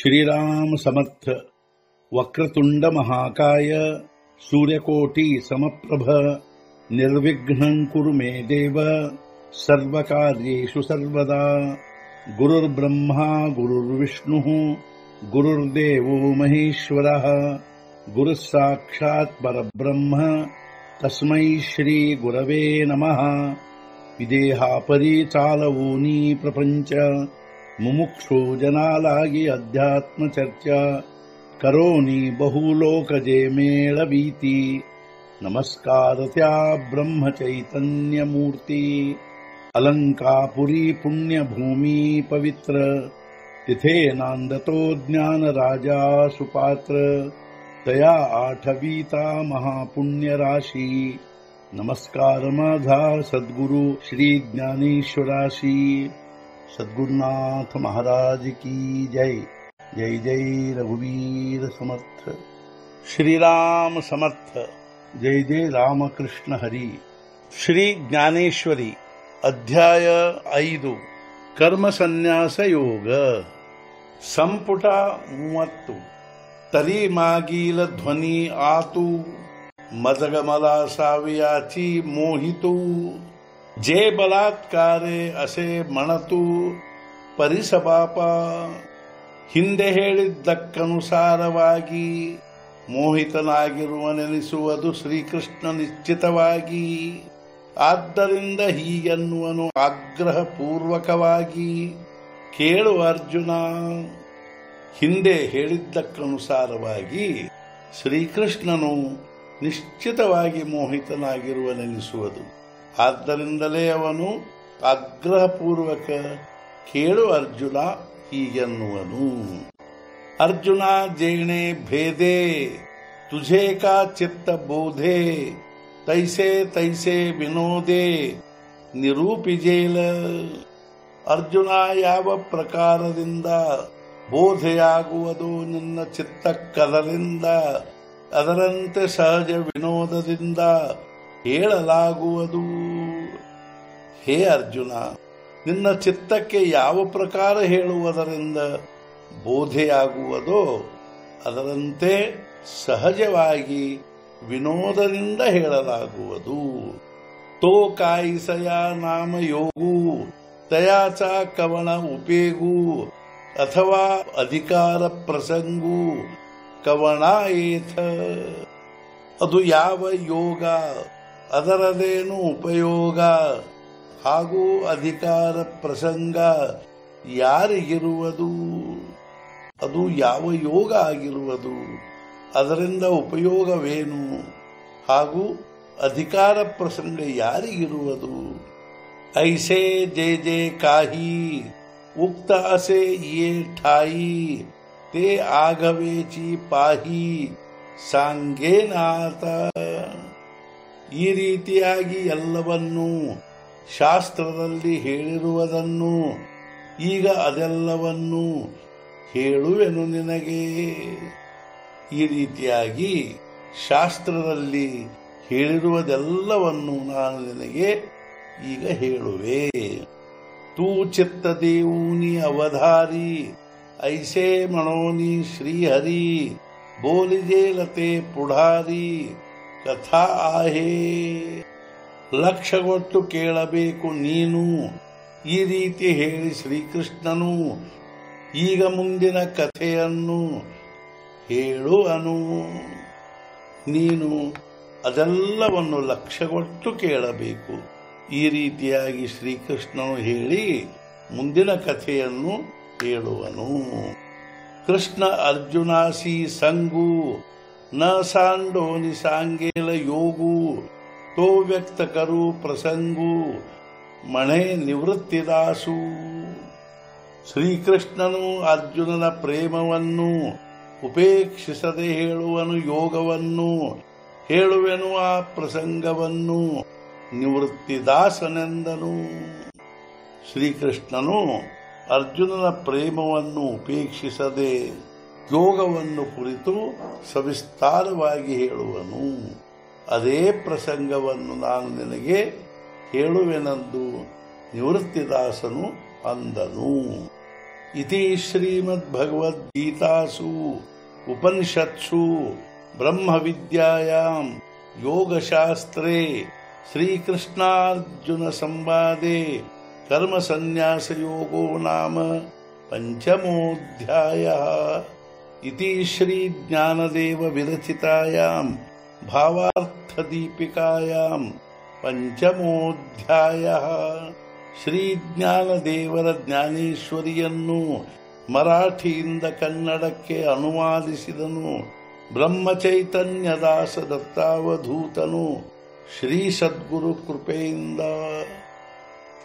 श्रीराम समर्थ। वक्रतुंड महाकाय सूर्यकोटि समप्रभ निर्विघ्नं कुरु मे देव सर्वकार्येषु सर्वदा। गुरुर्ब्रह्मा गुरुर्विष्णुः गुरुर्देवो महेश्वरः गुरुः साक्षात् परब्रह्म तस्मै श्री गुरवे नमः। विदेहापरि चालवूनी प्रपंच मुमुक्षो जनालागी अध्यात्म चर्चा करोनी बहुलोकजे मेळवीती। नमस्कार त्या ब्रह्म चैतन्य मूर्ती। अलंकापुरी पुण्यभूमी पवित्र तिथे नांदतो ज्ञान राजा सुपात्र। तया आठवीता महापुण्य राशी। नमस्कार माझा सद्गुरु श्री ज्ञानेश्वराशी। सद्गुरुनाथ महाराज की जय। जय जय रघुवीर समर्थ। श्रीराम समर्थ। जय जय रामकृष्ण हरी। श्री ज्ञानेश्वरी अध्याय 5 कर्म संन्यास योग ಸಂಪುಟ 30 तरी मागील ध्वनी आतू मजगमला सावियाची मोहितू। जे ಬಲಾತ್ಕಾರೆ ಅಸೆ ಮಣತು ಪರಿಸಪಾಪ ಹಿಂದೆ ಹೇಳಿದ್ದಕ್ಕನುಸಾರವಾಗಿ ಮೋಹಿತನಾಗಿರುವನೆನಿಸುವುದು ಶ್ರೀಕೃಷ್ಣ ನಿಶ್ಚಿತವಾಗಿ। ಆದ್ದರಿಂದ ಹೀಗೆನ್ನುವನು ಆಗ್ರಹಪೂರ್ವಕವಾಗಿ ಕೇಳು ಅರ್ಜುನ। ಹಿಂದೆ ಹೇಳಿದ್ದಕ್ಕನುಸಾರವಾಗಿ ಶ್ರೀಕೃಷ್ಣನು ನಿಶ್ಚಿತವಾಗಿ ಮೋಹಿತನಾಗಿರುವನೆನಿಸುವುದು, ಆದ್ದರಿಂದಲೇ ಅವನು ಆಗ್ರಹಪೂರ್ವಕ ಕೇಳು ಅರ್ಜುನ ಹೀಗೆನ್ನುವನು। ಅರ್ಜುನ ಜೇಣೆ ಭೇದೆ ತುझे का ಚಿತ್ತ ಬೋಧೆ ತೈಸೆ ತೈಸೆ ವಿನೋದೆ ನಿರೂಪಿಜೇಲ। ಅರ್ಜುನ ಯಾವ ಪ್ರಕಾರದಿಂದ ಬೋಧೆಯಾಗುವುದು ನಿನ್ನ ಚಿತ್ತಕ್ಕದರಿಂದ, ಅದರಂತೆ ಸಹಜ ವಿನೋದದಿಂದ ಹೇಳಲಾಗುವುದು। ಹೇ ಅರ್ಜುನ, ನಿನ್ನ ಚಿತ್ತಕ್ಕೆ ಯಾವ ಪ್ರಕಾರ ಹೇಳುವುದರಿಂದ ಬೋಧೆಯಾಗುವುದೋ ಅದರಂತೆ ಸಹಜವಾಗಿ ವಿನೋದದಿಂದ ಹೇಳಲಾಗುವುದು। ತೋ ಕಾಯಿಸಯ ನಾಮ ಯೋಗು ತಯಾಚ ಕವಣ ಉಪೇಗು ಅಥವಾ ಅಧಿಕಾರ ಪ್ರಸಂಗು ಕವಣ ಏಥ। ಅದು ಯಾವ ಯೋಗ, ಅದರದೇನು ಉಪಯೋಗ ಹಾಗೂ ಅಧಿಕಾರ ಪ್ರಸಂಗ ಯಾರಿಗಿರುವುದು? ಅದು ಯಾವ ಯೋಗ ಆಗಿರುವುದು, ಅದರಿಂದ ಉಪಯೋಗವೇನು ಹಾಗೂ ಅಧಿಕಾರ ಪ್ರಸಂಗ ಯಾರಿಗಿರುವುದು? ಐಸೆ ಜೆ ಜೆ ಕಾಹಿ ಉಕ್ತ ಅಸೆ ಯೇ ಠಾಯಿ ತೇ ಆಗವೇಚಿ ಪಾಹಿ ಸಾಂಗೇನಾಥ। ಈ ರೀತಿಯಾಗಿ ಎಲ್ಲವನ್ನೂ ಶಾಸ್ತ್ರದಲ್ಲಿ ಹೇಳಿರುವುದನ್ನು ಈಗ ಅದೆಲ್ಲವನ್ನೂ ಹೇಳುವೆನು ನಿನಗೆ। ಈ ರೀತಿಯಾಗಿ ಶಾಸ್ತ್ರದಲ್ಲಿ ಹೇಳಿರುವುದೆಲ್ಲವನ್ನು ನಾನು ನಿನಗೆ ಈಗ ಹೇಳುವೆ। ತೂ ಚಿತ್ತ ದೇವೂನಿ ಅವಧಾರಿ ಐಸೆ ಮಣೋನಿ ಶ್ರೀಹರಿ ಬೋಲಿಜೇಲತೆ ಪುಢಾರಿ ಕಥಾ ಆಹೇ। ಲಕ್ಷಗೊಟ್ಟು ಕೇಳಬೇಕು ನೀನು, ಈ ರೀತಿ ಹೇಳಿ ಶ್ರೀಕೃಷ್ಣನು ಈಗ ಮುಂದಿನ ಕಥೆಯನ್ನು ಹೇಳುವನು। ನೀನು ಅದೆಲ್ಲವನ್ನು ಲಕ್ಷಗೊಟ್ಟು ಕೇಳಬೇಕು। ಈ ರೀತಿಯಾಗಿ ಶ್ರೀಕೃಷ್ಣನು ಹೇಳಿ ಮುಂದಿನ ಕಥೆಯನ್ನು ಹೇಳುವನು। ಕೃಷ್ಣ ಅರ್ಜುನಾಸಿ ಸಂಗು ನ ಸಾಂಡೋ ನಿಸಾಂಗೇಲ ಯೋಗು ತೋ ವ್ಯಕ್ತ ಕರು ಪ್ರಸಂಗು ಮಣೆ ನಿವೃತ್ತಿದಾಸು। ಶ್ರೀಕೃಷ್ಣನು ಅರ್ಜುನನ ಪ್ರೇಮವನ್ನು ಉಪೇಕ್ಷಿಸದೆ ಹೇಳುವನು ಯೋಗವನ್ನು, ಹೇಳುವೆನು ಆ ಪ್ರಸಂಗವನ್ನು ನಿವೃತ್ತಿದಾಸನೆಂದನು। ಶ್ರೀಕೃಷ್ಣನು ಅರ್ಜುನನ ಪ್ರೇಮವನ್ನು ಉಪೇಕ್ಷಿಸದೆ ಯೋಗವನ್ನು ಕುರಿತು ಸವಿಸ್ತಾರವಾಗಿ ಹೇಳುವನು। ಅದೇ ಪ್ರಸಂಗವನ್ನು ನಾನು ನಿನಗೆ ಹೇಳುವೆನೆಂದು ನಿವೃತ್ತಿದಾಸನು ಅಂದನು. इति श्रीमद्भगवद्गीतासु उपनिषत्सु ब्रह्मविद्यायां योगशास्त्रे श्रीकृष्णार्जुन संवादे कर्मसन्न्यासयोगो नाम पंचमोऽध्यायः। इति श्रीज्ञानदेव विरचितायां भावार्थदीपिकायां पंचमोऽध्यायः। ಶ್ರೀಜ್ಞಾನದೇವರ ಜ್ಞಾನೇಶ್ವರಿಯನ್ನು ಮರಾಠಿಯಿಂದ ಕನ್ನಡಕ್ಕೆ ಅನುವಾದಿಸಿದನು ಬ್ರಹ್ಮಚೈತನ್ಯದಾಸ ದತ್ತಾವಧೂತನು ಶ್ರೀ ಸದ್ಗುರು ಕೃಪೆಯಿಂದ।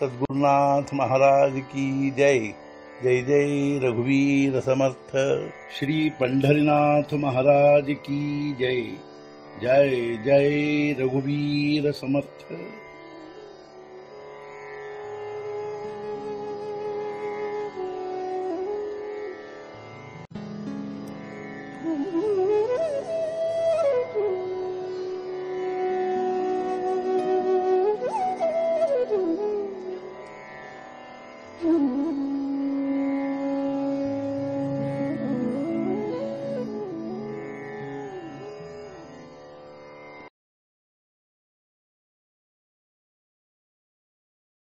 सद्गुरुनाथ महाराज की जय। जय जय रघुवीर समर्थ। श्री पंढरीनाथ महाराज की जय। जय जय रघुवीर समर्थ।